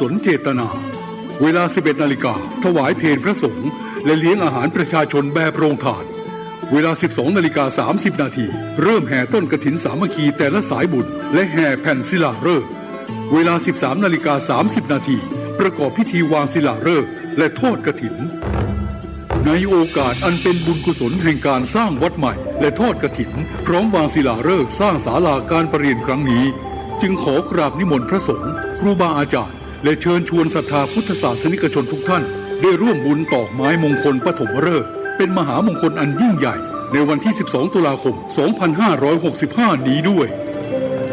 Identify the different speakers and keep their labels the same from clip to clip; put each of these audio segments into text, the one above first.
Speaker 1: สนเจตนาเวลา 11 นาฬิกาถวายเพลพระสงฆ์และเลี้ยงอาหารประชาชนแบบโรงทานเวลา 12 นาฬิกา 30 นาทีเริ่มแห่ต้นกฐินสามัคคีแต่ละสายบุญและแห่แผ่นศิลาฤกษ์เวลา 13 นาฬิกา 30 นาทีประกอบพิธีวางศิลาฤกษ์และทอดกฐินในโอกาสอันเป็นบุญกุศลแห่งการสร้างวัดใหม่และทอดกฐินพร้อมวางศิลาฤกษ์สร้างศาลาการประเรียนครั้งนี้จึงขอกราบนิมนต์พระสงฆ์ครูบาอาจารย์และเชิญชวนศรัทธาพุทธศาสนิกชนทุกท่านได้ร่วมบุญตอกไม้มงคลปฐมฤกษ์เป็นมหามงคลอันยิ่งใหญ่ในวันที่ 12 ตุลาคม 2565 นี้ด้วย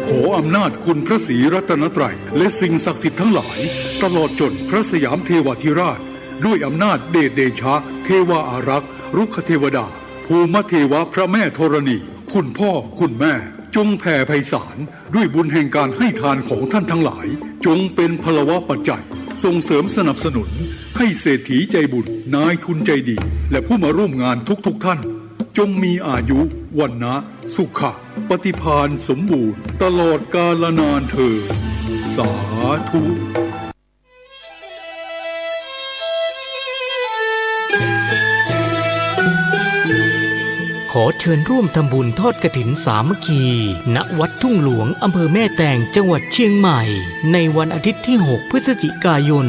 Speaker 1: ขออำนาจคุณพระศรีรัตนตรัยและสิ่งศักดิ์สิทธิ์ทั้งหลายตลอดจนพระสยามเทวาธิราชด้วยอำนาจเดชเดชะเทวาอารักษ์รุกขเทวดาภูมิเทวะพระแม่ธรณีคุณพ่อคุณแม่จงแผ่ไพศาลด้วยบุญแห่งการให้ทานของท่านทั้งหลายจงเป็นพลวะปัจจัยส่งเสริมสนับสนุนให้เศรษฐีใจบุญนายทุนใจดีและผู้มาร่วมงานทุกท่านจงมีอายุวันนะสุขะปฏิภาณสมบูรณ์ตลอดกาลนานเถิดสาธุ
Speaker 2: ขอเชิญร่วมทำบุญทอดกฐินสามัคคี ณ วัดทุ่งหลวงอำเภอแม่แตงจังหวัดเชียงใหม่ในวันอาทิตย์ที่ 6 พฤศจิกายน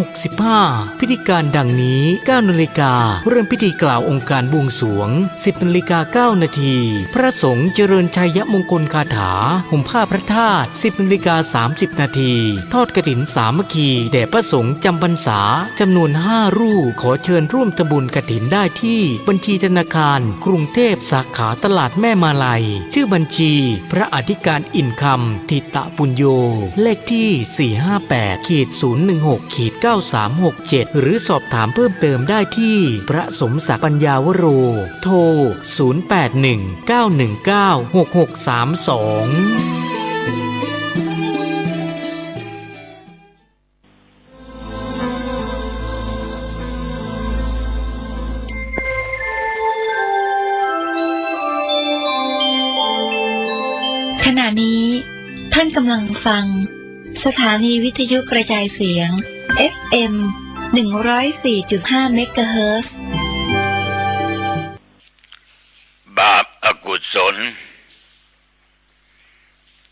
Speaker 2: 2565 พิธีการดังนี้ 9 นาฬิกาเริ่มพิธีกล่าวองค์การบวงสรวง 10 นาฬิกา 9 นาที พระสงฆ์เจริญชัยมงคลคาถา ห่มผ้าพระธาตุ 10 นาฬิกา 30 นาที ทอดกฐินสามัคคีแด่พระสงฆ์จำพรรษาจำนวน 5 รูป ขอเชิญร่วมทำบุญกฐินได้ที่บัญชีธนาคารกรุงเทพสาขาตลาดแม่มาลัยชื่อบัญชีพระอธิการอินคำทิตะปุญโญเลขที่ 458-016-9367 หรือสอบถามเพิ่มเติมได้ที่พระสมศักดิ์ปัญญาวโรโทร 0819196632
Speaker 3: ขณะนี้ท่านกำลังฟังสถานีวิทยุกระจายเสียง FM 104.5 เมกะเฮิรตซ์
Speaker 4: บาปอกุศล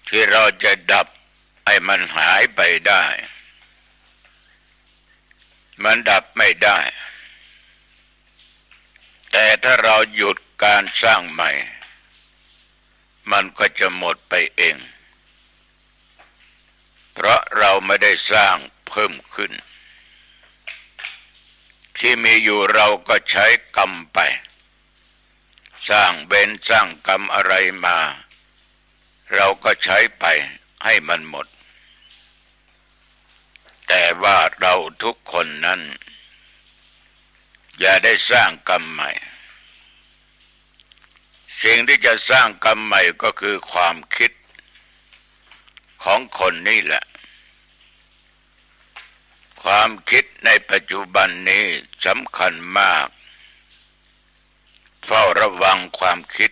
Speaker 4: ที่เราจะดับให้มันหายไปได้มันดับไม่ได้แต่ถ้าเราหยุดการสร้างใหม่มันก็จะหมดไปเองเพราะเราไม่ได้สร้างเพิ่มขึ้นที่มีอยู่เราก็ใช้กรรมไปสร้างเวรสร้างกรรมอะไรมาเราก็ใช้ไปให้มันหมดแต่ว่าเราทุกคนนั้นอย่าได้สร้างกรรมใหม่สิ่งที่จะสร้างกรรมใหม่ก็คือความคิดของคนนี่แหละความคิดในปัจจุบันนี้สำคัญมากเฝ้าระวังความคิด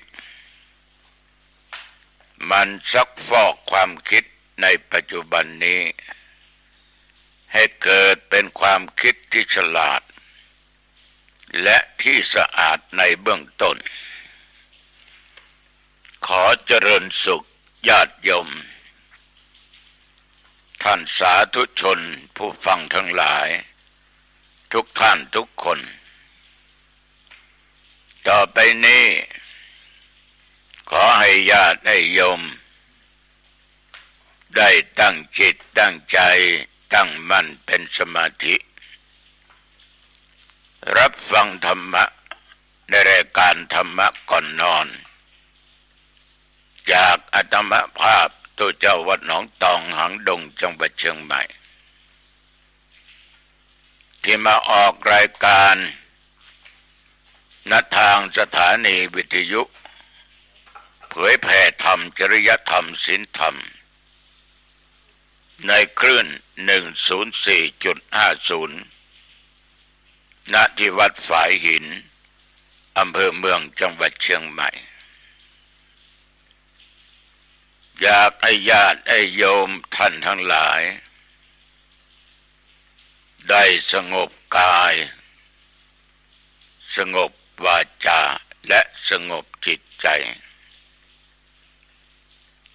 Speaker 4: มันซักฟอกความคิดในปัจจุบันนี้ให้เกิดเป็นความคิดที่ฉลาดและที่สะอาดในเบื้องต้นขอเจริญสุขญาติโยมท่านสาธุชนผู้ฟังทั้งหลายทุกท่านทุกคนต่อไปนี้ขอให้ญาติให้โยมได้ตั้งจิตตั้งใจตั้งมั่นเป็นสมาธิรับฟังธรรมะในรายการธรรมะก่อนนอนจากอาตมาภาพตัวเจ้าวัดหนองตองหางดงจังหวัดเชียงใหม่ที่มาออกรายการณทางสถานีวิทยุเผยแผ่ธรรมจริยธรรมศีลธรรมในคลื่น 104.50 ณ ที่วัดฝายหินอำเภอเมืองจังหวัดเชียงใหม่ อยากให้ญาติให้โยมท่านทั้งหลาย ได้สงบกายสงบวาจาและสงบจิตใจ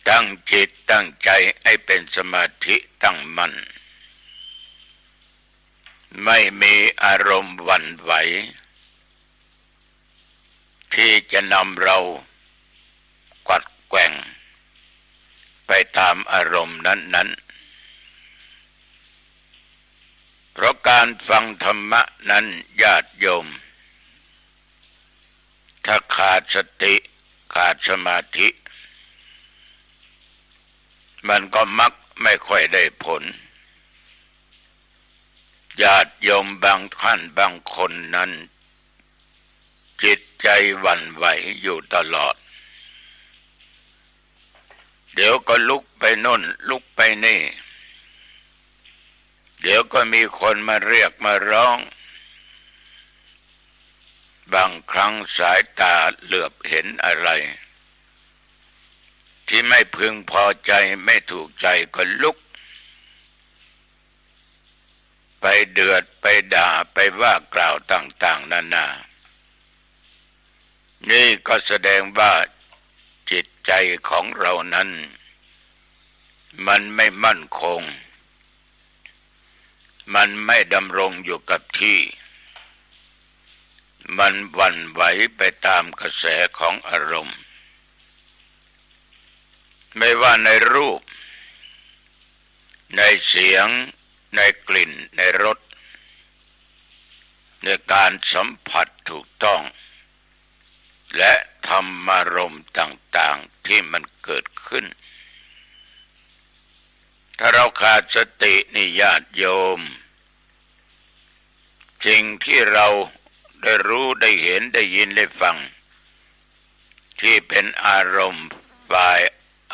Speaker 4: ตั้งจิตตั้งใจให้เป็นสมาธิตั้งมั่นไม่มีอารมณ์หวั่นไหวที่จะนำเรากวัดแกว่งไปตามอารมณ์นั้นๆเพราะการฟังธรรมะนั้นญาติโยมถ้าขาดสติขาดสมาธิมันก็มักไม่ค่อยได้ผลญาติโยมบางท่านบางคนนั้นจิตใจหวั่นไหวอยู่ตลอดเดี๋ยวก็ลุกไปโน่นลุกไปนี่เดี๋ยวก็มีคนมาเรียกมาร้องบางครั้งสายตาเหลือบเห็นอะไรที่ไม่พึงพอใจไม่ถูกใจก็ลุกไปเดือดไปด่าไปว่ากล่าวต่างๆนานานี่ก็แสดงว่าจิตใจของเรานั้นมันไม่มั่นคงมันไม่ดำรงอยู่กับที่มันหวั่นไหวไปตามกระแสของอารมณ์ไม่ว่าในรูปในเสียงในกลิ่นในรสในการสัมผัสถูกต้องและธรรมารมณ์ต่างๆที่มันเกิดขึ้นถ้าเราขาดสตินิญาติโยมสิ่งที่เราได้รู้ได้เห็นได้ยินได้ฟังที่เป็นอารมณ์ฝ่าย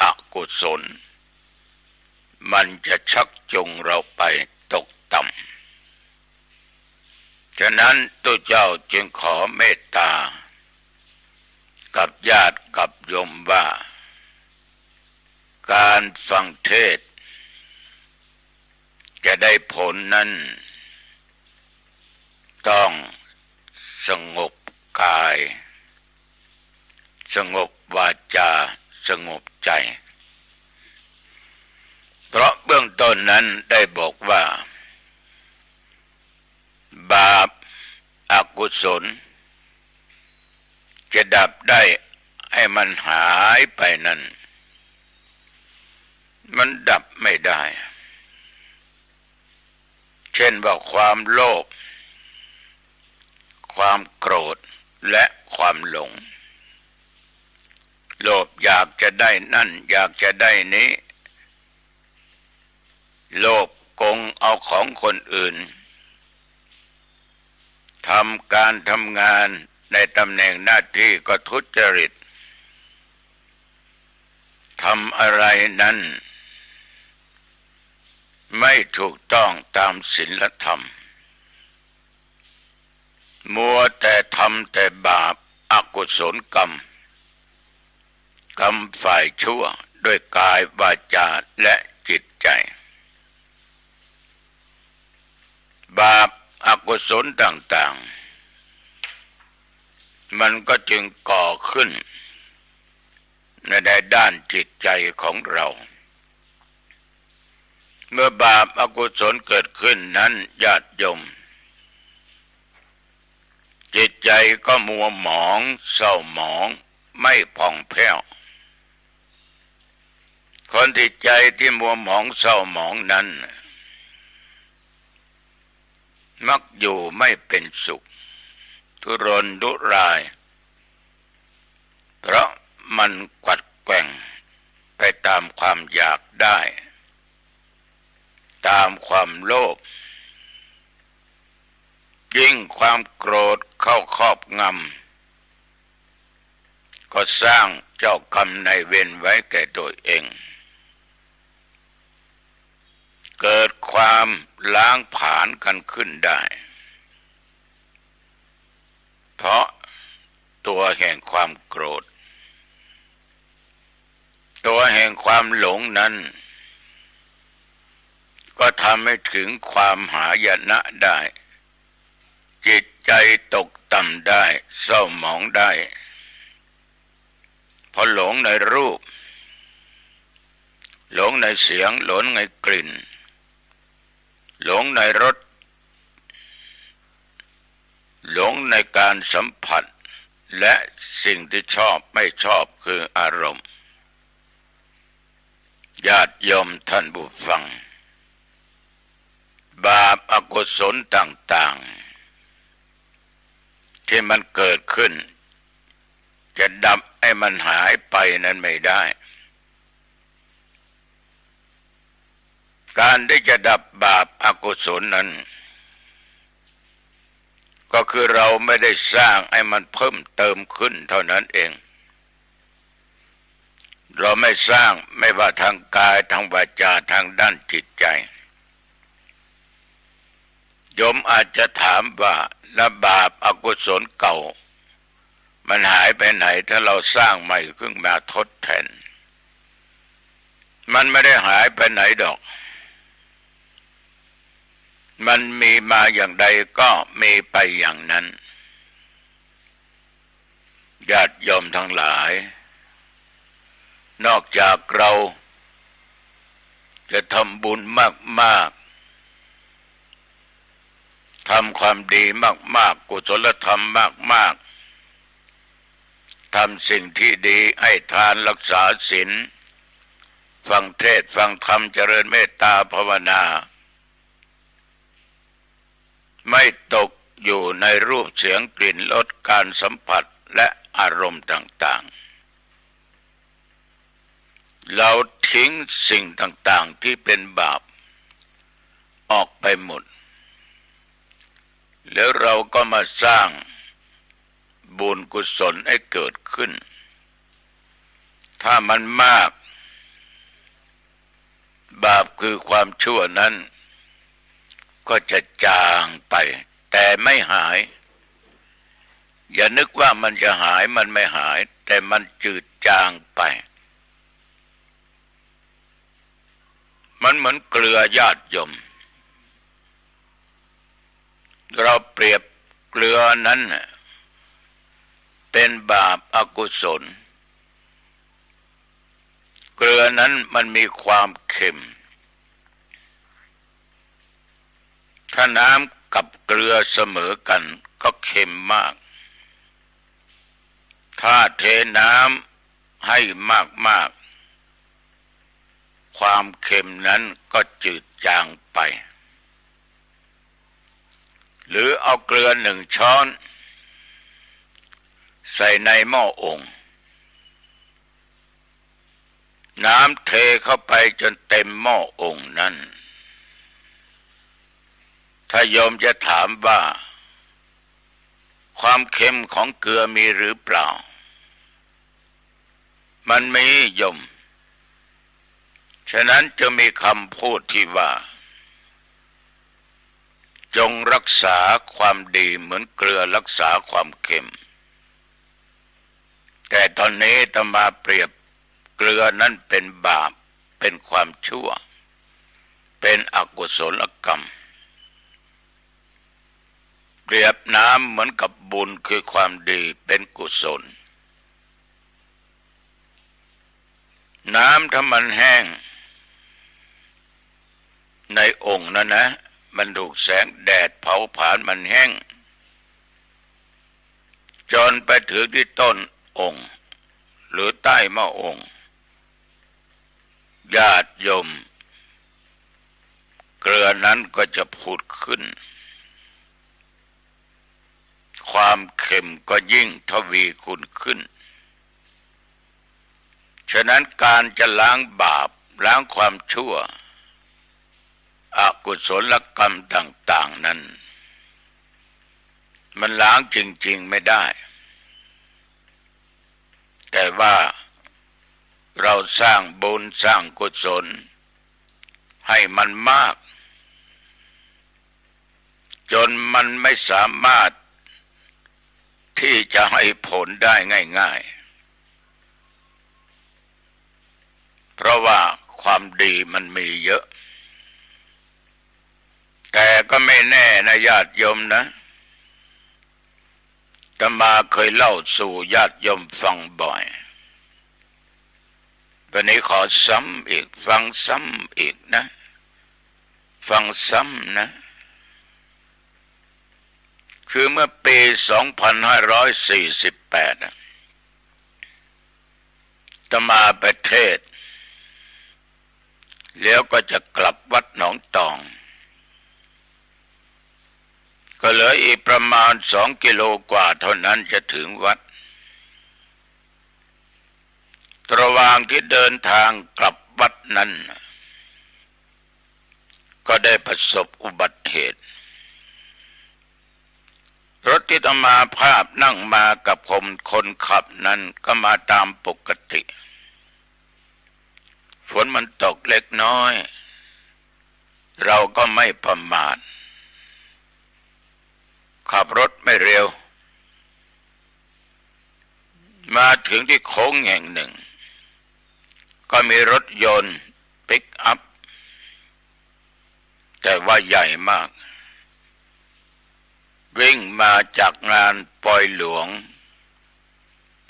Speaker 4: อกุศลมันจะชักจูงเราไปตกต่ำฉะนั้นตัวเจ้าจึงขอเมตตากับญาติกับโยมว่าการฟังเทศน์จะได้ผลนั้นต้องสงบกายสงบวาจาสงบใจเพราะเบื้องต้นนั้นได้บอกว่าบาปอกุศลจะดับได้ให้มันหายไปนั้นมันดับไม่ได้เช่นว่าความโลภความโกรธและความหลงโลภอยากจะได้นั่นอยากจะได้นี้โลภโกงเอาของคนอื่นทำการทำงานในตำแหน่งหน้าที่ก็ทุจริตทำอะไรนั้นไม่ถูกต้องตามศีลธรรมมัวแต่ทำแต่บาปอกุศลกรรมฝ่ายชั่วด้วยกายวาจาและจิตใจบาปอกุศลต่างๆมันก็จึงก่อขึ้นในด้านจิตใจของเราเมื่อบาปอกุศลเกิดขึ้นนั้นญาติโยมจิตใจก็มัวหมองเศร้าหมองไม่ผ่องแผ้วคนที่ใจที่มัวหมองเศร้าหมองนั้นมักอยู่ไม่เป็นสุขทุรนทุรายเพราะมันกวัดแกว่งไปตามความอยากได้ตามความโลภยิ่งความโกรธเข้าครอบงำก็สร้างเจ้ากรรมนายเวรไว้แก่ตัวเองเกิดความล้างผลาญกันขึ้นได้เพราะตัวแห่งความโกรธตัวแห่งความหลงนั้น ก็ทำให้ถึงความหายนะได้จิตใจตกต่ำได้เศร้าหมองได้เพราะหลงในรูปหลงในเสียงหลงในกลิ่นหลงในรสหลงในการสัมผัสและสิ่งที่ชอบไม่ชอบคืออารมณ์ญาติโยมท่านผู้ฟังบาปอกุศลต่างๆที่มันเกิดขึ้นจะดับให้มันหายไปนั้นไม่ได้การที่จะดับบาปอกุศลนั้นก็คือเราไม่ได้สร้างให้มันเพิ่มเติมขึ้นเท่านั้นเองเราไม่สร้างไม่ว่าทางกายทางวาจาทางด้านจิตใจโยมอาจจะถามว่าแล้วบาปอกุศลเก่ามันหายไปไหนถ้าเราสร้างใหม่ขึ้นมาทดแทนมันไม่ได้หายไปไหนดอกมันมีมาอย่างใดก็มีไปอย่างนั้นญาติโยมทั้งหลายนอกจากเราจะทำบุญมากๆทำความดีมากๆกุศลธรรมมากๆทำสิ่งที่ดีให้ทานรักษาศีลฟังเทศน์ฟังธรรมเจริญเมตตาภาวนาไม่ตกอยู่ในรูปเสียงกลิ่นรสการสัมผัสและอารมณ์ต่างๆเราทิ้งสิ่งต่างๆที่เป็นบาปออกไปหมดแล้วเราก็มาสร้างบุญกุศลให้เกิดขึ้นถ้ามันมากบาปคือความชั่วนั้นก็จะจางไปแต่ไม่หายอย่านึกว่ามันจะหายมันไม่หายแต่มันจืดจางไปมันเหมือนเกลือญาติโยมเราเปรียบเกลือนั้นเป็นบาปอกุศลเกลือนั้นมันมีความเค็มถ้าน้ำกับเกลือเสมอกันก็เค็มมากถ้าเทน้ำให้มากๆความเค็มนั้นก็จืดจางไปหรือเอาเกลือ1 ช้อนใส่ในหม้อองค์น้ำเทเข้าไปจนเต็มหม้อองค์นั้นถ้าโยมจะถามว่าความเค็มของเกลือมีหรือเปล่ามันมีโยมฉะนั้นจะมีคำพูดที่ว่าจงรักษาความดีเหมือนเกลือรักษาความเค็มแต่ตอนนี้อาตมาเปรียบเกลือนั้นเป็นบาปเป็นความชั่วเป็นอกุศลกรรมเปรียบน้ำเหมือนกับบุญคือความดีเป็นกุศลน้ำถ้ามันแห้งในองค์นั้นนะมันถูกแสงแดดเผาผลาญมันแห้งจนไปถึงที่ต้นองค์หรือใต้หม้อองค์ญาติโยมเกลือนั้นก็จะผุดขึ้นความเค็มก็ยิ่งทวีคูณขึ้นฉะนั้นการจะล้างบาปล้างความชั่วอกุศลกรรมต่างๆนั้นมันล้างจริงๆไม่ได้แต่ว่าเราสร้างบุญสร้างกุศลให้มันมากจนมันไม่สามารถที่จะให้ผลได้ง่ายๆเพราะว่าความดีมันมีเยอะ ก็ไม่แน่นะญาติโยมนะอาตมาเคยเล่าสู่ญาติโยมฟังบ่อยวันนี้ขอซ้ำอีกฟังซ้ำอีกนะฟังซ้ำนะคือเมื่อปี 2548อาตมาประเทศแล้วก็จะกลับวัดหนองตองก็เหลืออีกประมาณ2 กิโลกว่าเท่านั้นจะถึงวัดระหว่างที่เดินทางกลับวัดนั้นก็ได้ประสบอุบัติเหตุรถที่อาตมาภาพนั่งมากับคนขับนั้นก็มาตามปกติฝนมันตกเล็กน้อยเราก็ไม่ประมาทขับรถไม่เร็วมาถึงที่โค้งแห่งหนึ่งก็มีรถยนต์ปิกอัพแต่ว่าใหญ่มากวิ่งมาจากงานปอยหลวง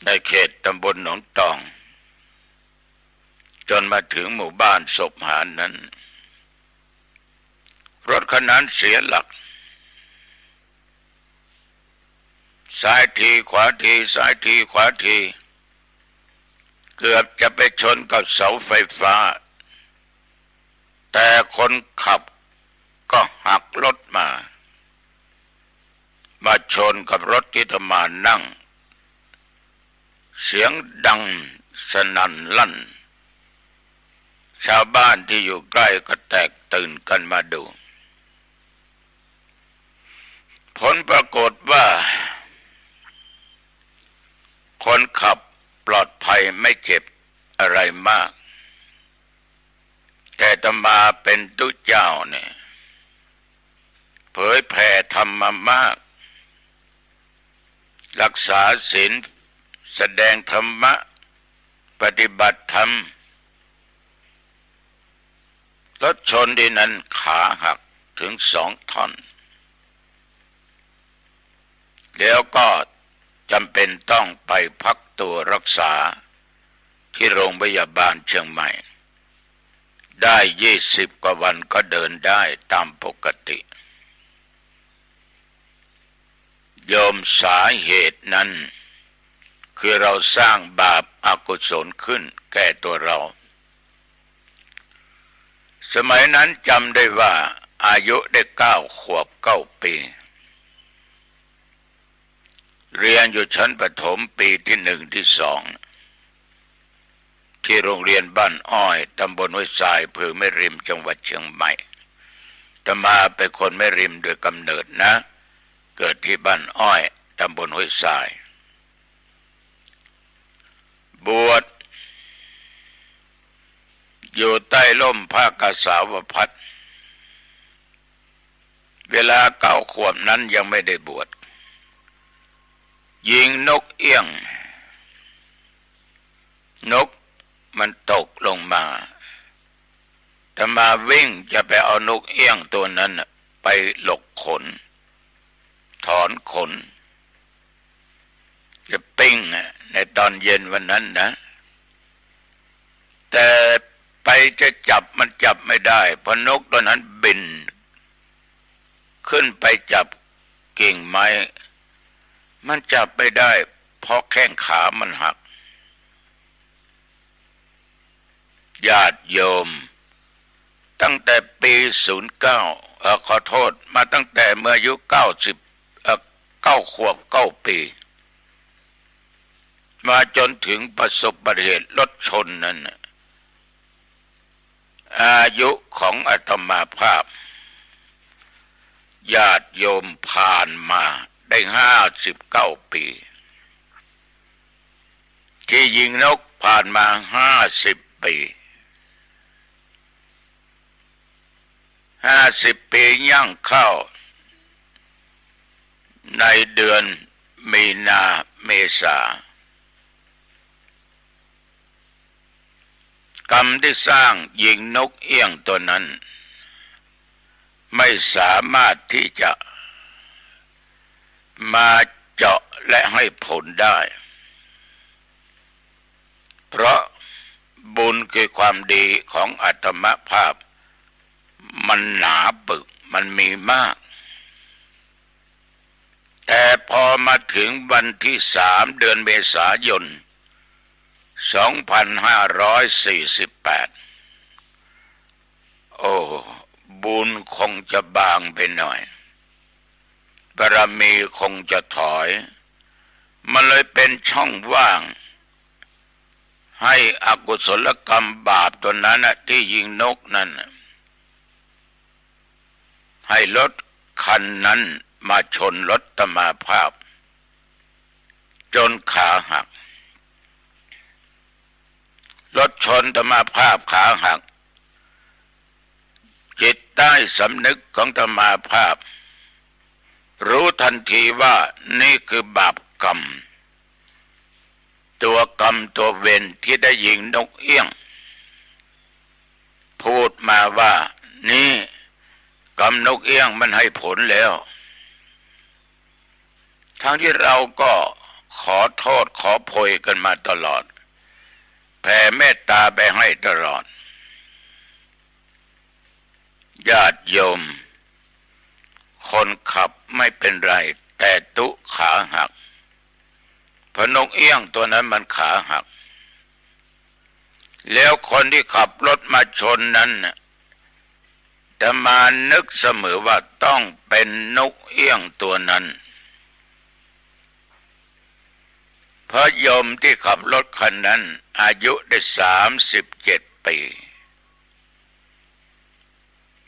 Speaker 4: ในเขตตำบลหนองตองจนมาถึงหมู่บ้านศพหารนั้นรถคันนั้นเสียหลักซ้ายทีขวาทีซ้ายทีขวาทีเกือบจะไปชนกับเสาไฟฟ้าแต่คนขับก็หักรถมาชนกับรถที่อาตมานั่งเสียงดังสนั่นลั่นชาวบ้านที่อยู่ใกล้ก็แตกตื่นกันมาดูผลปรากฏว่าคนขับปลอดภัยไม่เจ็บอะไรมากแต่อาตมาเป็นตุเจ้าเนี่ยเผยแผ่ธรรมมามากรักษาศีลแสดงธรรมะปฏิบัติธรรมรถชนที่นั้นขาหักถึง2 ท่อนแล้วก็จำเป็นต้องไปพักตัวรักษาที่โรงพยาบาลเชียงใหม่ได้20 กว่าวันก็เดินได้ตามปกติโยมสาเหตุนั้นคือเราสร้างบาปอกุศลขึ้นแก่ตัวเราสมัยนั้นจำได้ว่าอายุได้9 ขวบ 9 ปีเรียนอยู่ชั้นประถมปีที่ 1 ที่ 2ที่โรงเรียนบ้านอ้อยตำบลห้วยทรายอำเภอแม่ริมจังหวัดเชียงใหม่อาตมาเป็นคนแม่ริมโดยกำเนิดนะเกิดที่บ้านอ้อยตำบลห้วยทรายบวชอยู่ใต้ร่มผ้ากสาวพัสเวลา9 ขวบนั้นยังไม่ได้บวชยิงนกเอี้ยงนกมันตกลงมาแต่มาวิ่งจะไปเอานกเอี้ยงตัวนั้นไปหลกขนถอนขนจะปิ้งในตอนเย็นวันนั้นนะแต่ไปจะจับมันจับไม่ได้เพราะนกตัวนั้นบินขึ้นไปจับกิ่งไม้มันจับไม่ได้เพราะแข้งขามันหักญาติโยมตั้งแต่ปี09ขอโทษมาตั้งแต่เมื่ออายุ9 ขวบ 9 ปีมาจนถึงประสบอุบัติเหตุรถชนนั้นอายุของอาตมาภาพญาติโยมผ่านมาได้59 ปีที่ยิงนกผ่านมา50 ปี50 ปีย่างเข้าในเดือนมีนาเมษากรรมที่สร้างยิงนกเอี้ยงตัวนั้น ไม่สามารถที่จะมาเจาะและให้ผลได้เพราะบุญคือความดีของอาตมภาพมันหนาปึกมันมีมากแต่พอมาถึงวันที่3 เดือนเมษายน 2548 โอ้บุญคงจะบางไปหน่อยบารมีคงจะถอยมันเลยเป็นช่องว่างให้อกุศลกรรมบาปตัวนั้นที่ยิงนกนั่นให้รถคันนั้นมาชนรถอาตมาภาพจนขาหักรถชนอาตมาภาพขาหักจิตใต้สำนึกของอาตมาภาพรู้ทันทีว่านี่คือบาปกรรมตัวกรรมตัวเวรที่ได้ยิงนกเอี้ยงพูดมาว่านี่กรรมนกเอี้ยงมันให้ผลแล้วทั้งที่เราก็ขอโทษขอโพยกันมาตลอดแผ่เมตตาไปให้ตลอดญาติโยมคนขับไม่เป็นไรแต่ตุขาหักเพราะนกเอี้ยงตัวนั้นมันขาหักแล้วคนที่ขับรถมาชนนั้นจะมานึกเสมอว่าต้องเป็นนกเอี้ยงตัวนั้นเพราะโยมที่ขับรถคันนั้นอายุได้37 ปี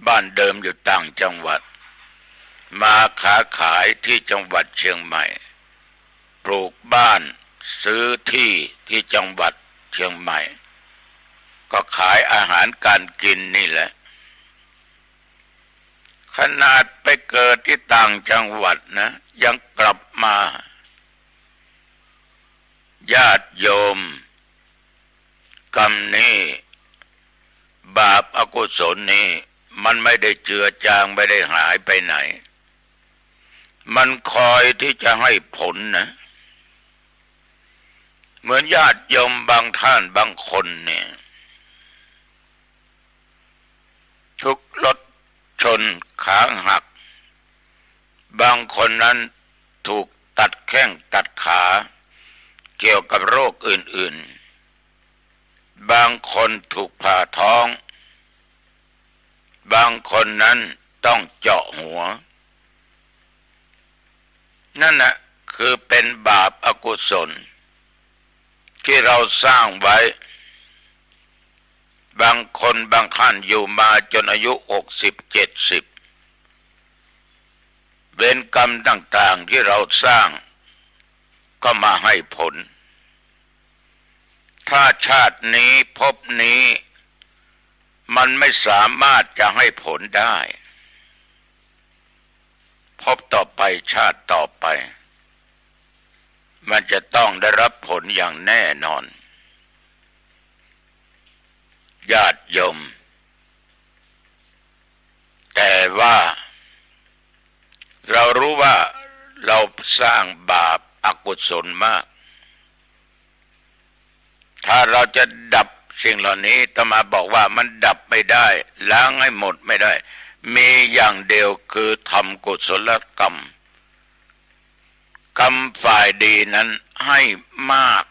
Speaker 4: บ้านเดิมอยู่ต่างจังหวัดมาค้าขายที่จังหวัดเชียงใหม่ปลูกบ้านซื้อที่จังหวัดเชียงใหม่ก็ขายอาหารการกินนี่แหละขนาดไปเกิดที่ต่างจังหวัดนะยังกลับมาญาติโยมกรรมนี้บาปอกุศลนี้มันไม่ได้เจือจางไม่ได้หายไปไหนมันคอยที่จะให้ผลนะเหมือนญาติโยมบางท่านบางคนเนี่ยถูกรถชนขาหักบางคนนั้นถูกตัดแข้งตัดขาเกี่ยวกับโรคอื่นๆบางคนถูกผ่าท้องบางคนนั้นต้องเจาะหัวนั่นน่ะคือเป็นบาปอกุศลที่เราสร้างไว้บางคนบางท่านอยู่มาจนอายุ60-70เวรกรรมต่างๆที่เราสร้างก็มาให้ผลถ้าชาตินี้ภพนี้มันไม่สามารถจะให้ผลได้ภพต่อไปชาติต่อไปมันจะต้องได้รับผลอย่างแน่นอนญาติโยมแต่ว่าเรารู้ว่าเราสร้างบาปอกุศลมากถ้าเราจะดับสิ่งเหล่านี้อาตมาบอกว่ามันดับไม่ได้ล้างให้หมดไม่ได้มีอย่างเดียวคือทำกุศลกรรมกรรมฝ่ายดีนั้นให้มาก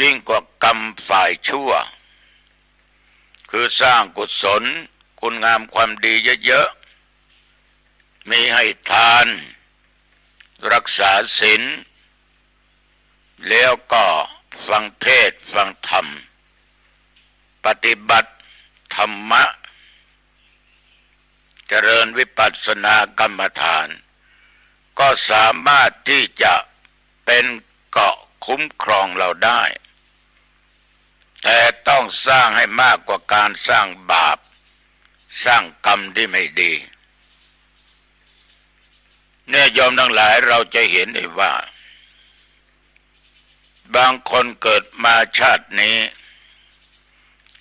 Speaker 4: ยิ่งกว่ากรรมฝ่ายชั่วคือสร้างกุศลคุณงามความดีเยอะๆมีให้ทานรักษาศีลแล้วก็ฟังเทศน์ฟังธรรมปฏิบัติธรรมะเจริญวิปัสสนากรรมฐานก็สามารถที่จะเป็นเกราะคุ้มครองเราได้แต่ต้องสร้างให้มากกว่าการสร้างบาปสร้างกรรมที่ไม่ดีเนี่ยโยมทั้งหลายเราจะเห็นได้ว่าบางคนเกิดมาชาตินี้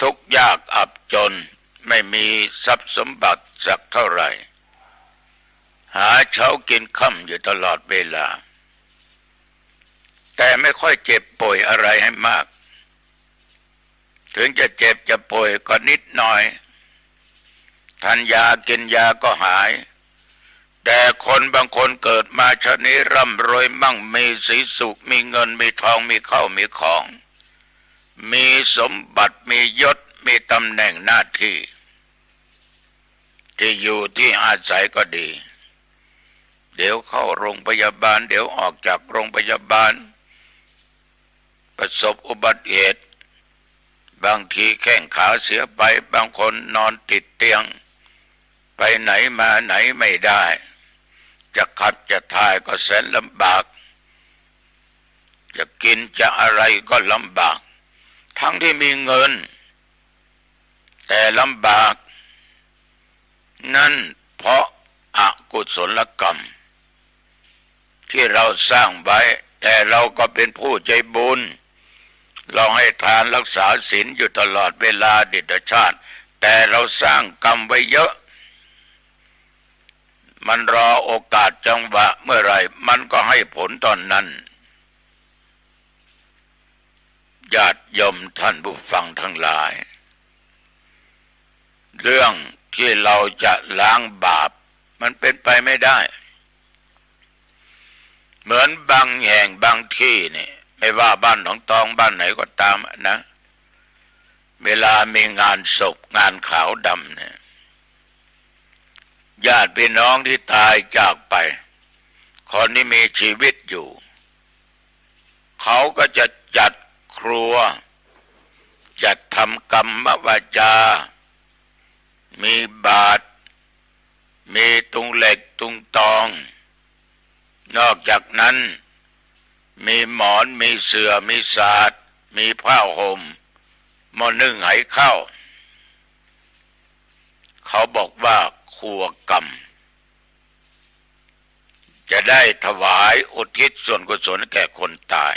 Speaker 4: ทุกข์ยากอับจน ไม่มีทรัพย์สมบัติสักเท่าไหร่หาเช้ากินค่ำอยู่ตลอดเวลาแต่ไม่ค่อยเจ็บป่วยอะไรให้มากถึงจะเจ็บจะป่วยก็นิดหน่อยทานยากินยาก็หายแต่คนบางคนเกิดมาชาตินี้ร่ำรวยมั่งมีสีสุขมีเงินมีทองมีข้าวมีของมีสมบัติมียศมีตำแหน่งหน้าที่ที่อยู่ที่อาศัยก็ดีเดี๋ยวเข้าโรงพยาบาลเดี๋ยวออกจากโรงพยาบาลประสบอุบัติเหตุบางทีแข้งขาเสียไปบางคนนอนติดเตียงไปไหนมาไหนไม่ได้จะขับจะถ่ายก็แสนลำบากจะกินจะอะไรก็ลำบากทั้งที่มีเงินแต่ลำบากนั่นเพราะอกุศลกรรมที่เราสร้างไว้แต่เราก็เป็นผู้ใจบุญเราให้ทานรักษาศีลอยู่ตลอดเวลาดิตชาติแต่เราสร้างกรรมไว้เยอะมันรอโอกาสจังหวะเมื่อไรมันก็ให้ผลตอนนั้นญาติโยมท่านผู้ฟังทั้งหลายเรื่องที่เราจะล้างบาปมันเป็นไปไม่ได้เหมือนบางแห่งบางที่นี่ไม่ว่าบ้านหนองตองบ้านไหนก็ตามนะเวลามีงานศพงานขาวดำเนี่ยญาติพี่น้องที่ตายจากไปคนที่มีชีวิตอยู่เขาก็จะจัดครัวจัดทำกรรมวาจามีบาตรมีตุงเหล็กตุงตองนอกจากนั้นมีหมอนมีเสื่อมีสาดมีผ้าห่มหม้อนึ่งไหข้าวเขาบอกว่าครัวกรรมจะได้ถวายอุทิศส่วนกุศลแก่คนตาย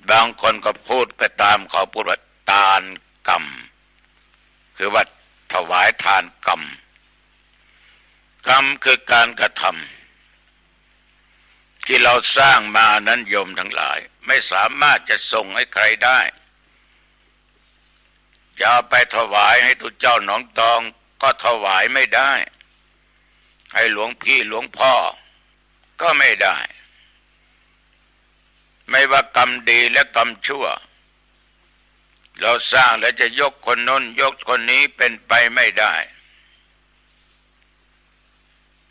Speaker 4: บางคนก็พูดไปตามเขาพูดว่าทานกรรมคือว่าถวายทานกรรมกรรมคือการกระทำที่เราสร้างมานั้นโยมทั้งหลายไม่สามารถจะส่งให้ใครได้จะเอาไปถวายให้ทุกเจ้าหนองตองก็ถวายไม่ได้ให้หลวงพี่หลวงพ่อก็ไม่ได้ไม่ว่ากรรมดีและกรรมชั่วเราสร้างแล้วจะยกคนโน้นยกคนนี้เป็นไปไม่ได้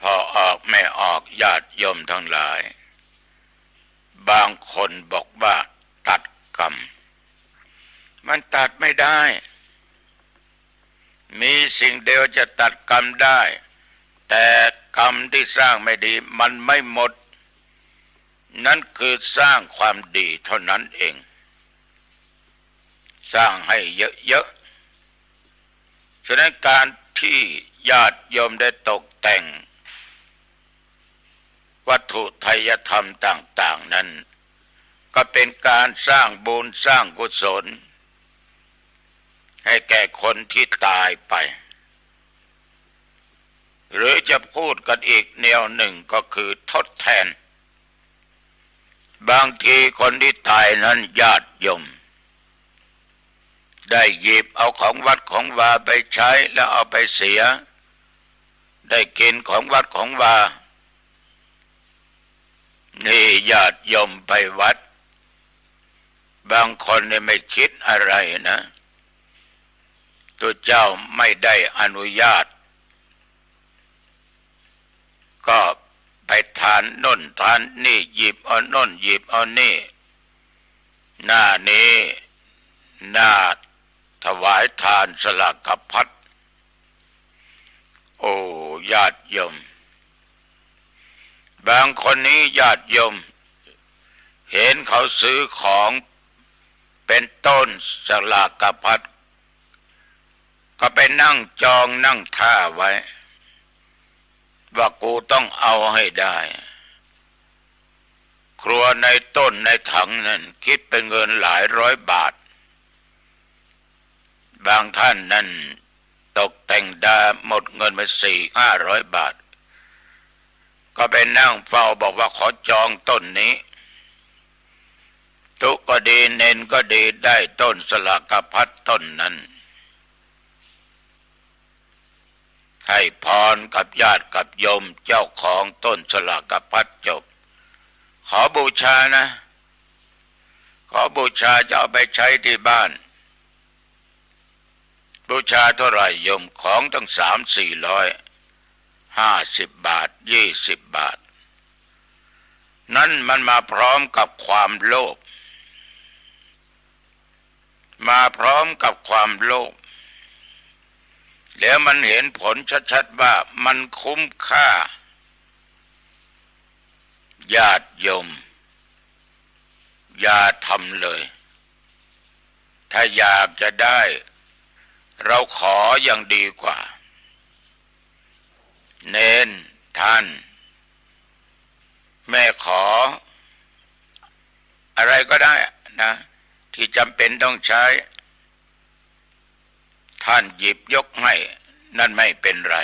Speaker 4: พอออกไม่ออกญาติโยมทั้งหลายบางคนบอกว่าตัดกรรมมันตัดไม่ได้มีสิ่งเดียวจะตัดกรรมได้แต่กรรมที่สร้างไม่ดีมันไม่หมดนั่นคือสร้างความดีเท่านั้นเองสร้างให้เยอะๆฉะนั้นการที่ญาติโยมได้ตกแต่งวัตถุไทยธรรมต่างๆนั้นก็เป็นการสร้างบุญสร้างกุศลให้แก่คนที่ตายไปหรือจะพูดกันอีกแนวหนึ่งก็คือทดแทนบางทีคนที่ตายนั้นญาติโยมได้หยิบเอาของวัดของวาไปใช้แล้วเอาไปเสียได้กินของวัดของวานี่ญาติโยมไปวัดบางคนเนี่ยไม่คิดอะไรนะตัวเจ้าไม่ได้อนุญาตก็ไปทานโน่นทานนี่หยิบเอาโน่นหยิบเอานี่หน้านี้หน้าถวายทานสลากพัดโอ้ญาติโยมบางคนนี้ญาติโยมเห็นเขาซื้อของเป็นต้นสลากพัดก็ไปนั่งจองนั่งท่าไว้ว่ากูต้องเอาให้ได้ครัวในต้นในถังนั่นคิดเป็นเงินหลายร้อยบาท บางท่านนั้นตกแต่งดาหมดเงินไป400-500 บาทก็ไปนั่งเฝ้าบอกว่าขอจองต้นนี้ทุกก็ดีเน้นก็ดีได้ต้นสลากพัดต้นนั้นให้พรกับญาติกับโยมเจ้าของต้นสลากพัดจบขอบูชานะขอบูชาจะเอาไปใช้ที่บ้านบูชาเท่าไหร่โยมของตั้ง300-450 บาท20 บาทนั่นมันมาพร้อมกับความโลภมาพร้อมกับความโลภแล้วมันเห็นผลชัดๆว่ามันคุ้มค่าญาติโยมอย่าทำเลยถ้าอยากจะได้เราขออย่างดีกว่าเน้นท่านแม่ขออะไรก็ได้นะที่จำเป็นต้องใช้ท่านหยิบยกให้นั่นไม่เป็นไร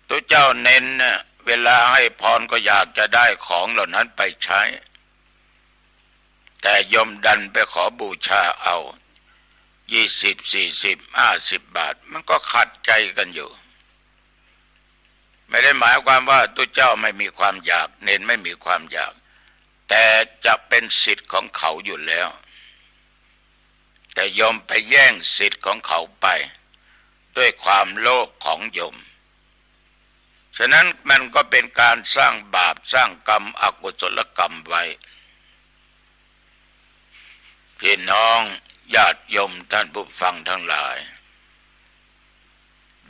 Speaker 4: ตัวเจ้าเน้นนะเวลาให้พรก็อยากจะได้ของเหล่านั้นไปใช้แต่ยมดันไปขอบูชาเอา20 40 50 บาทมันก็ขัดใจกันอยู่ไม่ได้หมายความว่าตัวเจ้าไม่มีความอยากเน้นไม่มีความอยากแต่จะเป็นสิทธิ์ของเขาอยู่แล้วแต่โยมไปแย่งสิทธิ์ของเขาไปด้วยความโลภของโยมฉะนั้นมันก็เป็นการสร้างบาปสร้างกรรมอกุศลกรรมไว้พี่น้องญาติโยมท่านผู้ฟังทั้งหลาย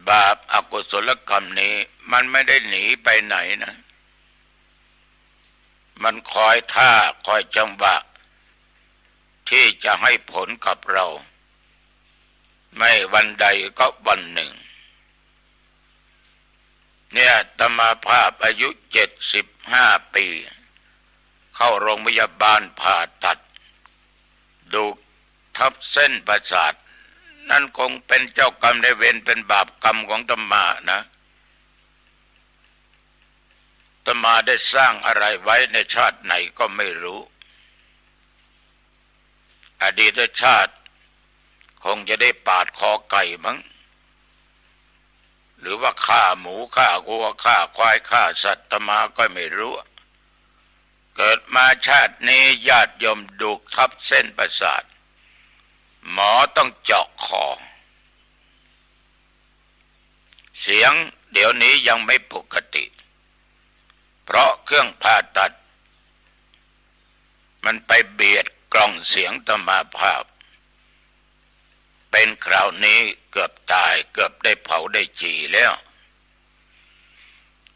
Speaker 4: บาปอกุศลกรรมนี้มันไม่ได้หนีไปไหนนะมันคอยท่าคอยจังหวะที่จะให้ผลกับเราไม่วันใดก็วันหนึ่งเนี่ยอาตมาภาพอายุ75 ปีเข้าโรงพยาบาลผ่าตัดดูทับเส้นประสาทนั่นคงเป็นเจ้ากรรมนายเวรเป็นบาปกรรมของอาตมานะอาตมาได้สร้างอะไรไว้ในชาติไหนก็ไม่รู้อดีตชาติคงจะได้ปาดคอไก่มั้งหรือว่าฆ่าหมูฆ่าวัวฆ่าควายฆ่าสัตว์อาตมาก็ไม่รู้เกิดมาชาตินี้ญาติโยมดูทับเส้นประสาทหมอต้องเจาะคอเสียงเดี๋ยวนี้ยังไม่ปกติเพราะเครื่องผ่าตัดมันไปเบียดกล่องเสียงอาตมาภาพเป็นคราวนี้เกือบตายเกือบได้เผาได้จีแล้ว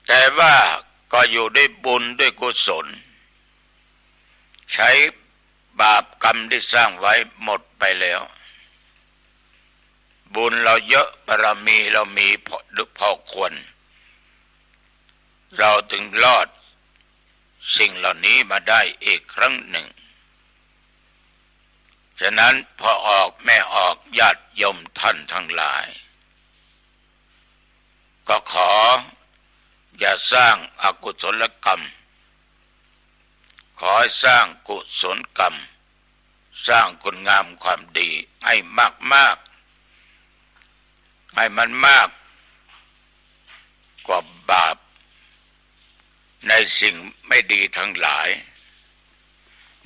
Speaker 4: แต่ว่าก็อยู่ด้วยบุญด้วยกุศลใช้บาปกรรมที่สร้างไว้หมดไปแล้วบุญเราเยอะบารมีเรามีพอควรเราถึงรอดสิ่งเหล่านี้มาได้อีกครั้งหนึ่งฉะนั้นพอออกแม่ออกญาติโยมท่านทั้งหลายก็ขออย่าสร้างอกุศลกรรมขอให้สร้างกุศลกรรมสร้างคุณงามความดีให้มากๆให้มันมากกว่าบาปในสิ่งไม่ดีทั้งหลาย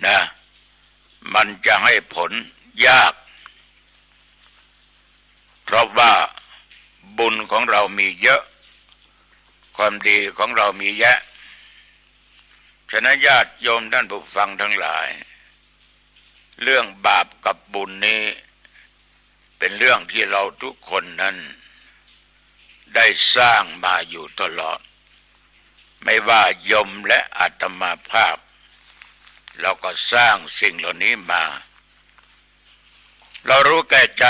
Speaker 4: นะมันจะให้ผลยากเพราะว่าบุญของเรามีเยอะความดีของเรามีแยะฉะนั้นญาติโยมท่านผู้ฟังทั้งหลายเรื่องบาปกับบุญนี้เป็นเรื่องที่เราทุกคนนั้นได้สร้างมาอยู่ตลอดไม่ว่าโยมและอาตมาภาพเราก็สร้างสิ่งเหล่านี้มาเรารู้แก่ใจ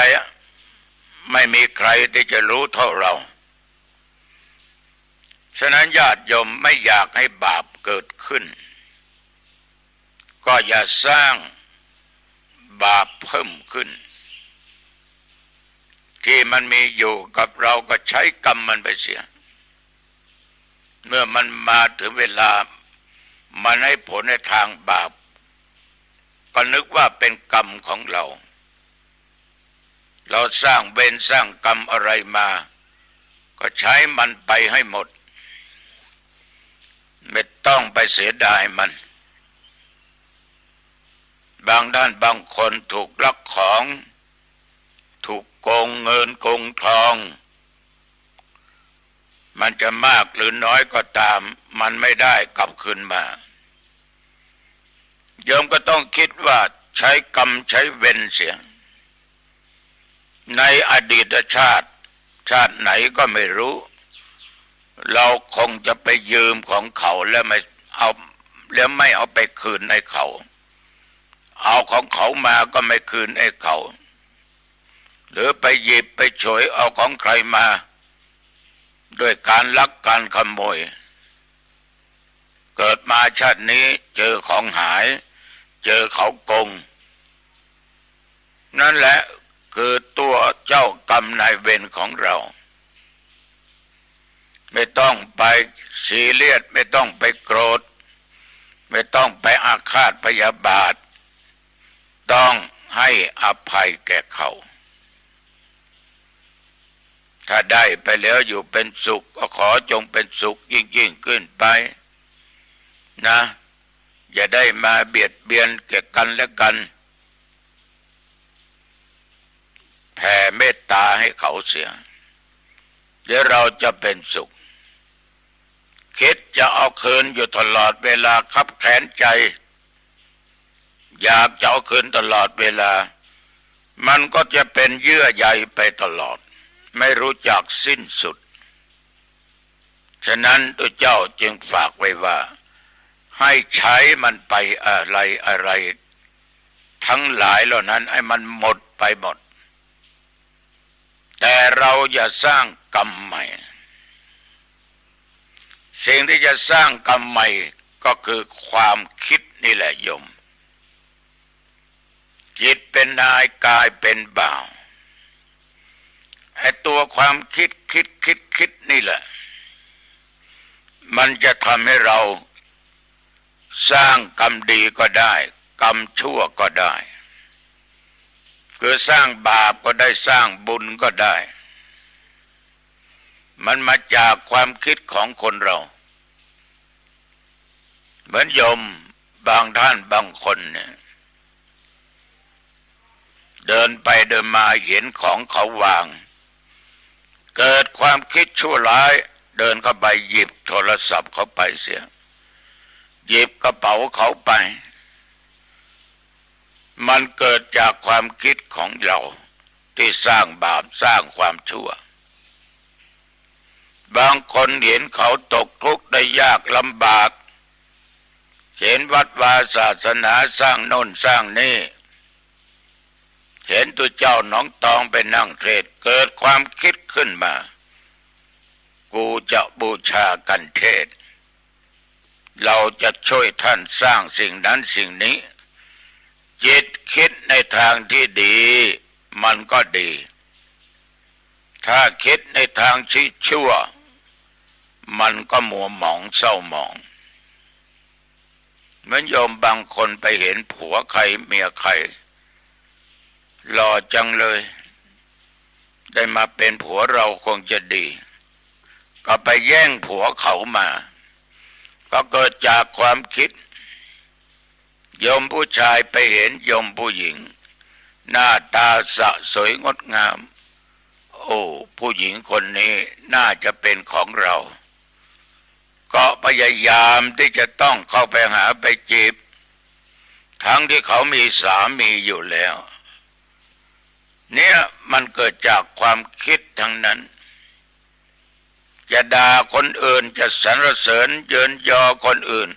Speaker 4: ไม่มีใครที่จะรู้เท่าเราฉะนั้นญาติโยมไม่อยากให้บาปเกิดขึ้นก็อย่าสร้างบาปเพิ่มขึ้น ที่มันมีอยู่กับเราก็ใช้กรรมมันไปเสียเมื่อมันมาถึงเวลามันให้ผลในทางบาปก็นึกว่าเป็นกรรมของเราสร้างเวรสร้างกรรมอะไรมาก็ใช้มันไปให้หมดไม่ต้องไปเสียดายมันบางด้านบางคนถูกลักของถูกโกงเงินโกงทองมันจะมากหรือน้อยก็ตามมันไม่ได้กลับคืนมาโยมก็ต้องคิดว่าใช้กรรมใช้เวรเสียในอดีตชาติไหนก็ไม่รู้เราคงจะไปยืมของเขาแล้วไม่เอาไปคืนให้เขาเอาของเขามาก็ไม่คืนให้เขาหรือไปหยิบไปฉวยเอาของใครมาด้วยการลักการขโมยเกิดมาชาตินี้เจอของหายเจอเขาโกงนั่นแหละคือตัวเจ้ากรรมนายเวรของเราไม่ต้องไปซีเรียสไม่ต้องไปโกรธไม่ต้องไปอาฆาตพยาบาทต้องให้อภัยแก่เขาถ้าได้ไปแล้วอยู่เป็นสุขก็ขอจงเป็นสุขยิ่งขึ้นไปนะอย่าได้มาเบียดเบียนแก่กันและกันแผ่เมตตาให้เขาเสียเดี๋ยวเราจะเป็นสุขคิดจะเอาคืนอยู่ตลอดเวลาคับแค้นใจอยากจะเอาคืนตลอดเวลามันก็จะเป็นเยื่อใยไปตลอดไม่รู้จักสิ้นสุดฉะนั้นตัวเจ้าจึงฝากไว้ว่าให้ใช้มันไปอะไรทั้งหลายเหล่านั้นให้มันหมดไปหมดแต่เราอย่าสร้างกรรมใหม่สิ่งที่จะสร้างกรรมใหม่ก็คือความคิดนี่แหละโยมจิตเป็นนายกายเป็นบ่าวไอ้ตัวความคิดนี่แหละมันจะทำให้เราสร้างกรรมดีก็ได้กรรมชั่วก็ได้คือสร้างบาปก็ได้สร้างบุญก็ได้มันมาจากความคิดของคนเราเหมือนโยมบางท่านบางคนเนี่ยเดินไปเดินมาเห็นของเขาวางเกิดความคิดชั่วร้ายเดินเข้าไปหยิบโทรศัพท์เขาไปเสียหยิบกระเป๋าเขาไปมันเกิดจากความคิดของเราที่สร้างบาปสร้างความชั่วบางคนเห็นเขาตกทุกข์ได้ยากลำบากเห็นวัดวาศาสนาสร้างโน่นสร้างนี่เห็นตัวเจ้าหนองตองไปนั่งเทศเกิดความคิดขึ้นมากูจะบูชากันเทศเราจะช่วยท่านสร้างสิ่งนั้นสิ่งนี้จิตคิดในทางที่ดีมันก็ดีถ้าคิดในทางที่ชั่วมันก็มัวหมองเศร้าหมองเหมือนโยมบางคนไปเห็นผัวใครเมียใครหล่อจังเลยได้มาเป็นผัวเราคงจะดีก็ไปแย่งผัวเขามาก็เกิดจากความคิดโยมผู้ชายไปเห็นโยมผู้หญิงหน้าตาสะสวยงดงามโอ้ผู้หญิงคนนี้น่าจะเป็นของเราก็พยายามที่จะต้องเข้าไปหาไปจีบทั้งที่เขามีสามีอยู่แล้วเนี่ยมันเกิดจากความคิดทั้งนั้นจะด่าคนอื่นจะสรรเสริญเยินยอคนอื่น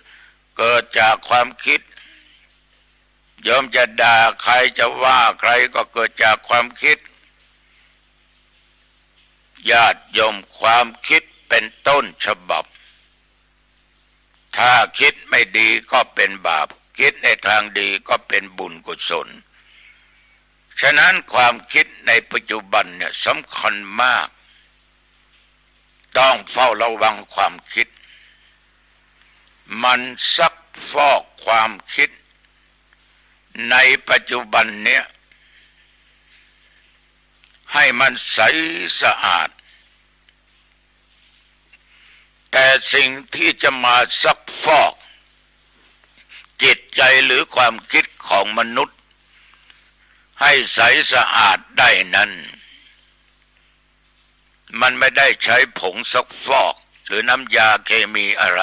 Speaker 4: เกิดจากความคิดโยมจะด่าใครจะว่าใครก็เกิดจากความคิดญาติโยมความคิดเป็นต้นฉบับถ้าคิดไม่ดีก็เป็นบาปคิดในทางดีก็เป็นบุญกุศล ฉะนั้นความคิดในปัจจุบันเนี่ยสำคัญมากต้องเฝ้าระวังความคิดมันซักฟอกความคิดในปัจจุบันเนี่ยให้มันใสสะอาดแต่สิ่งที่จะมาซักฟอกจิตใจหรือความคิดของมนุษย์ให้ใสสะอาดได้นั้นมันไม่ได้ใช้ผงซักฟอกหรือน้ำยาเคมีอะไร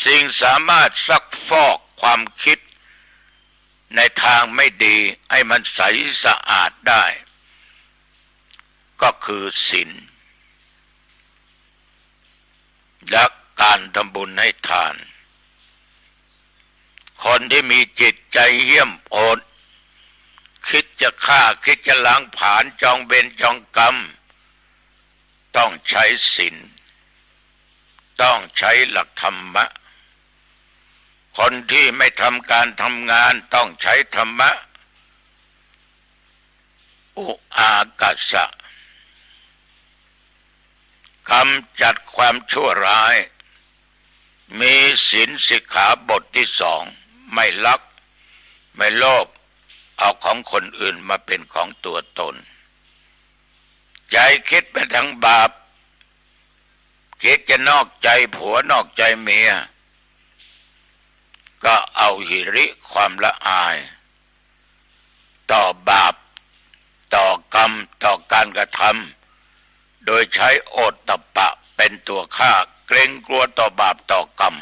Speaker 4: สิ่งสามารถซักฟอกความคิดในทางไม่ดีให้มันใสสะอาดได้ก็คือศีลและการทำบุญให้ทานคนที่มีจิตใจเหี้ยมโหดคิดจะฆ่าคิดจะล้างผลาญจองเวรจองกรรมต้องใช้ศีลต้องใช้หลักธรรมะคนที่ไม่ทำการทำงานต้องใช้ธรรมะอุอากาสะกำจัดความชั่วร้ายมีศีลสิกขาบทที่2ไม่ลักไม่โลภเอาของคนอื่นมาเป็นของตัวตนใจคิดไปทางบาปคิดจะนอกใจผัวนอกใจเมียก็เอาหิริความละอายต่อบาปต่อกรรมต่อการกระทำโดยใช้โอตตัปปะเป็นตัวฆ่าเกรงกลัวต่อบาปต่อกรรม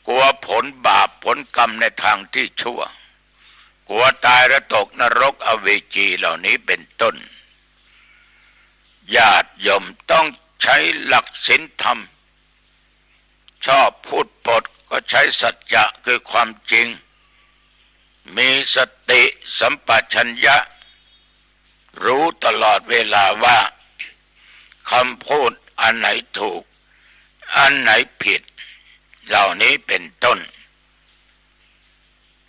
Speaker 4: กลัวผลบาปผลกรรมในทางที่ชั่วกลัวตายและตกนรกอเวจีเหล่านี้เป็นต้นญาติโยมต้องใช้หลักศีลธรรมชอบพูดปดก็ใช้สัจจะคือความจริงมีสติสัมปชัญญะรู้ตลอดเวลาว่าคำพูดอันไหนถูกอันไหนผิดเหล่านี้เป็นต้น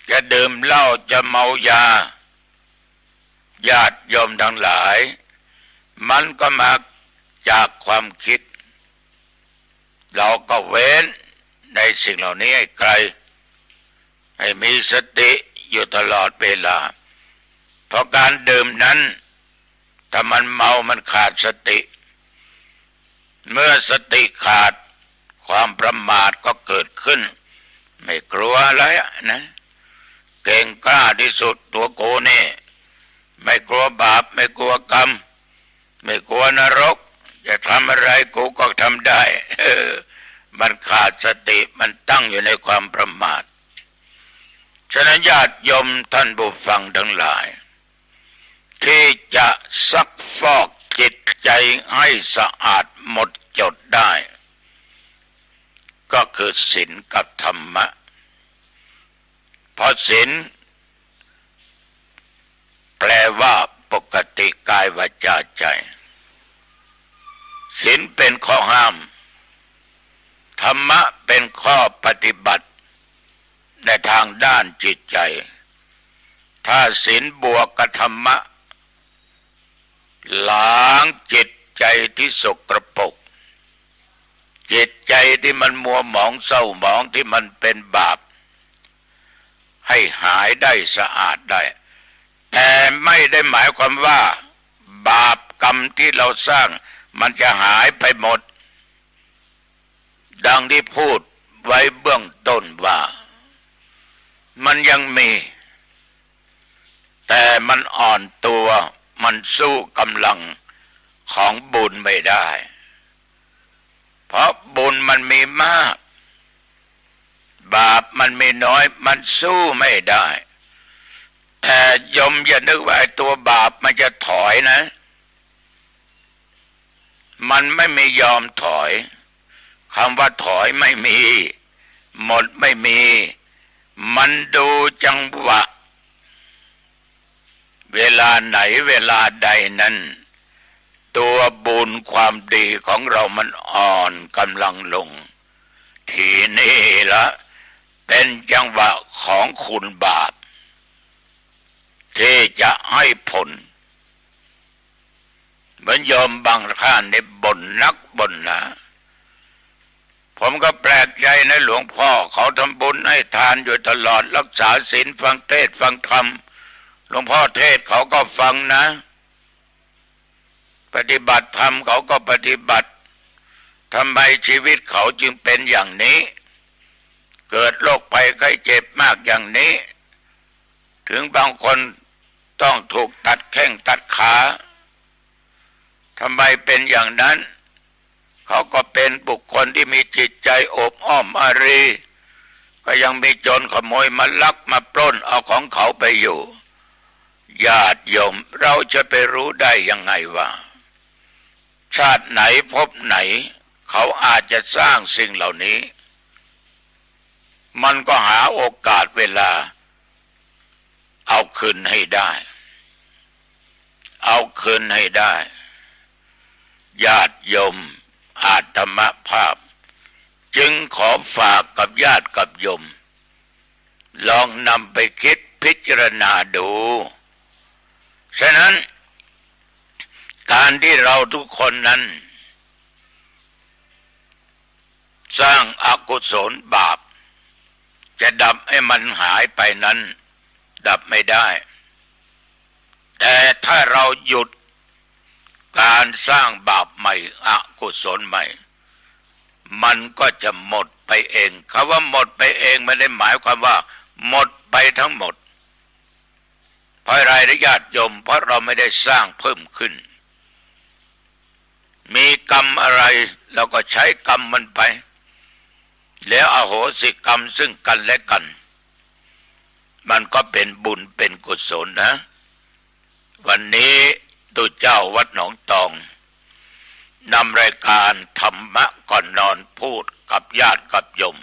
Speaker 4: จะดื่มเหล้าจะเมายาญาติโยมทั้งหลายมันก็มาจากความคิดเราก็เว้นในสิ่งเหล่านี้ให้ไกลให้มีสติอยู่ตลอดเวลาเพราะการดื่มนั้นถ้ามันเมามันขาดสติเมื่อสติขาดความประมาทก็เกิดขึ้นไม่กลัวอะไรนะเก่งกล้าที่สุดตัวโกนี่ไม่กลัวบาปไม่กลัวกรรมไม่กลัวนรกจะทำอะไรกูก็ทำได้มันขาดสติมันตั้งอยู่ในความประมาทฉะนั้นญาติโยมท่านผู้ฟังทั้งหลายที่จะซักฟอกจิตใจให้สะอาดหมดจดได้ก็คือศีลกับธรรมะเพราะศีลแปลว่าปกติกายวาจาใจศีลเป็นข้อห้ามธรรมะเป็นข้อปฏิบัติในทางด้านจิตใจถ้าศีลบวกกับธรรมะล้างจิตใจที่สกปรกจิตใจที่มันมัวหมองเศร้าหมองที่มันเป็นบาปให้หายได้สะอาดได้แต่ไม่ได้หมายความว่าบาปกรรมที่เราสร้างมันจะหายไปหมดดังที่พูดไว้เบื้องต้นว่ามันยังมีแต่มันอ่อนตัวมันสู้กำลังของบุญไม่ได้เพราะบุญมันมีมากบาปมันมีน้อยมันสู้ไม่ได้แต่โยมอย่านึกว่าไอ้ตัวบาปมันจะถอยนะมันไม่มียอมถอยคำว่าถอยไม่มีหมดไม่มีมันดูจังหวะเวลาไหนเวลาใดนั้นตัวบุญความดีของเรามันอ่อนกำลังลงทีนี้ละเป็นจังหวะของคุณบาป ที่จะให้ผลเหมือนโยมบางท่านในบ่นนักบ่นหนาผมก็แปลกใจนะหลวงพ่อเขาทำบุญให้ทานอยู่ตลอดรักษาศีลฟังเทศน์ฟังธรรมหลวงพ่อเทศน์เขาก็ฟังนะปฏิบัติธรรมเขาก็ปฏิบัติทำไมชีวิตเขาจึงเป็นอย่างนี้เกิดโรคภัยไข้เจ็บมากอย่างนี้ถึงบางคนต้องถูกตัดแข้งตัดขาทำไมเป็นอย่างนั้นเขาก็เป็นบุคคลที่มีจิตใจโอบอ้อมอารีก็ยังมีโจรขโมยมาลักมาปล้นเอาของเขาไปอยู่ญาติโยมเราจะไปรู้ได้ยังไงว่าชาติไหนพบไหนเขาอาจจะสร้างสิ่งเหล่านี้มันก็หาโอกาสเวลาเอาคืนให้ได้เอาคืนให้ได้ญาติโยมอาตมาภาพจึงขอฝากกับญาติกับโยมลองนำไปคิดพิจารณาดูฉะนั้นการที่เราทุกคนนั้นสร้างอกุศลบาปจะดับให้มันหายไปนั้นดับไม่ได้แต่ถ้าเราหยุดการสร้างบาปใหม่อกุศลใหม่มันก็จะหมดไปเองคำว่าหมดไปเองไม่ได้หมายความว่าหมดไปทั้งหมดเพราะอะไรญาติโยมเพราะเราไม่ได้สร้างเพิ่มขึ้นมีกรรมอะไรเราก็ใช้กรรมมันไปแล้วอโหสิกรรมซึ่งกันและกันมันก็เป็นบุญเป็นกุศลนะวันนี้ตุเจ้าวัดหนองตองนำรายการธรรมะก่อนนอนพูดกับญาติกับโยม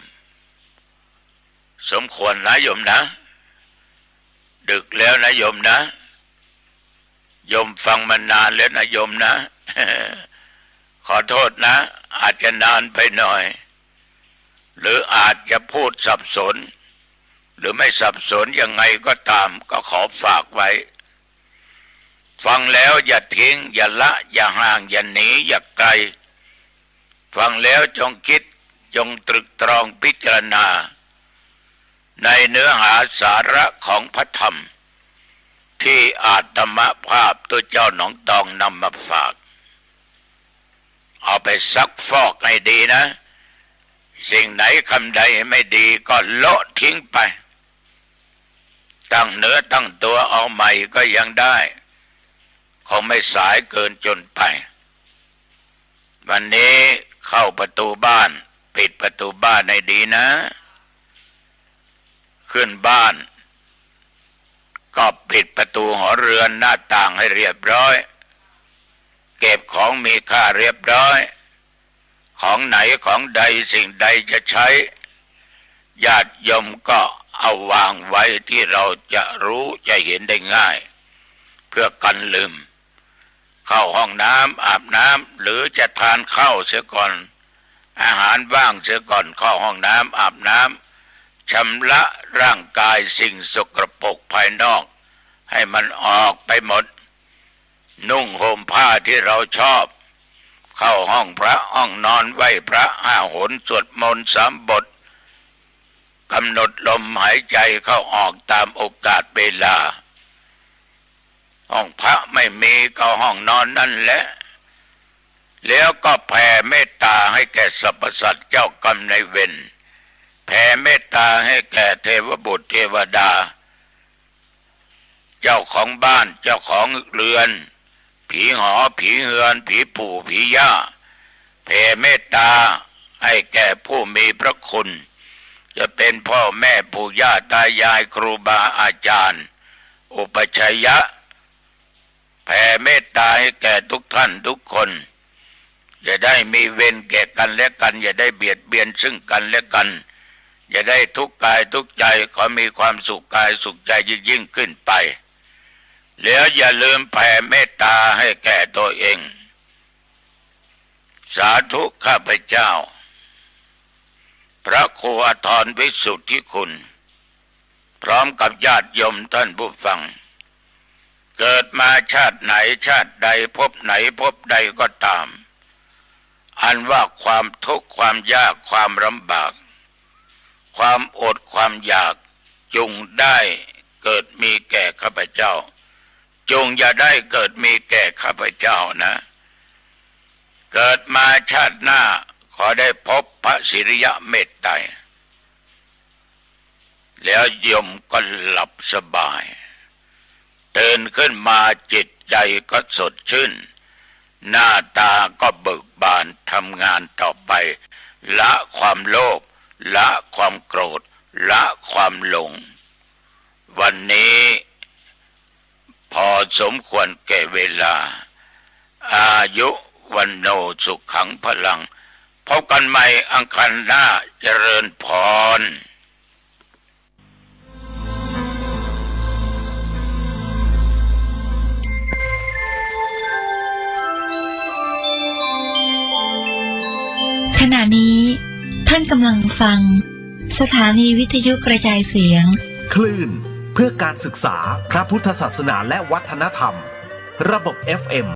Speaker 4: สมควรนะโยมนะดึกแล้วนะโยมนะโยมฟังมานานแล้วนะโยมนะ ขอโทษนะอาจจะนานไปหน่อยหรืออาจจะพูดสับสนหรือไม่สับสนยังไงก็ตามก็ขอฝากไว้ฟังแล้วอย่าทิ้งอย่าละอย่าห่างอย่าหนีอย่าไกลฟังแล้วจงคิดจงตรึกตรองพิจารณาในเนื้อหาสาระของพระธรรมที่อาตมาภาพตัวเจ้าหนองตองนำมาฝากเอาไปซักฟอกให้ดีนะสิ่งไหนคำใดไม่ดีก็โละทิ้งไปตั้งเนื้อตั้งตัวเอาใหม่ก็ยังได้คงไม่สายเกินจนไปวันนี้เข้าประตูบ้านปิดประตูบ้านให้ดีนะขึ้นบ้านก็ปิดประตูหอเรือนหน้าต่างให้เรียบร้อยเก็บของมีค่าเรียบร้อยของไหนของใดสิ่งใดจะใช้ญาติโยมก็เอาวางไว้ที่เราจะรู้จะเห็นได้ง่ายเพื่อกันลืมเข้าห้องน้ำอาบน้ำหรือจะทานข้าวเสียก่อนอาหารว่างเสียก่อนเข้าห้องน้ำอาบน้ำชำระร่างกายสิ่งสกปรกภายนอกให้มันออกไปหมดนุ่งห่มผ้าที่เราชอบเข้าห้องพระห้องนอนไหว้พระ5 หนสวดมนต์3 บทกำหนดลมหายใจเข้าออกตามโอกาสเวลาห้องพระไม่มีก็ห้องนอนนั่นแหละแล้วก็แผ่เมตตาให้แก่สรรพสัตว์เจ้ากรรมนายเวรแผ่เมตตาให้แก่เทวบุตรเทวดาเจ้าของบ้านเจ้าของเรือนผีหอผีเฮือนผีปู่ผีย่าแผ่เมตตาให้แก่ผู้มีพระคุณจะเป็นพ่อแม่ปู่ย่าตายายครูบาอาจารย์อุปชัยยะแผ่เมตตาให้แก่ทุกท่านทุกคนอย่าได้มีเวรแก่กันและกันอย่าได้เบียดเบียนซึ่งกันและกันอย่าได้ทุกข์กายทุกข์ใจขอมีความสุขกายสุขใจยิ่งขึ้นไปแล้วอย่าลืมแผ่เมตตาให้แก่ตัวเองสาธุข้าพเจ้าพระครูอาทรวิสุทธิคุณพร้อมกับญาติโยมท่านผู้ฟัง เกิดมาชาติไหนชาติใดพบไหนพบใดก็ตามอันว่าความทุกข์ความยากความลำบากความอดความอยากจงได้เกิดมีแก่ข้าพเจ้าจงอย่าได้เกิดมีแก่ข้าพเจ้านะเกิดมาชาติหน้าขอได้พบพระสิริยะเมตไตรแล้วโยมก็หลับสบายตื่นขึ้นมาจิตใจก็สดชื่นหน้าตาก็เบิกบานทำงานต่อไปละความโลภละความโกรธละความหลงวันนี้พอสมควรแก่เวลาอายุวันโนสุขังพลังพบกันใหม่อังคารหน้าเจริญพร
Speaker 3: ขณะนี้ท่านกำลังฟังสถานีวิทยุกระจายเสียง
Speaker 5: คลื่นเพื่อการศึกษาพระพุทธศาสนาและวัฒนธรรมระบบ FM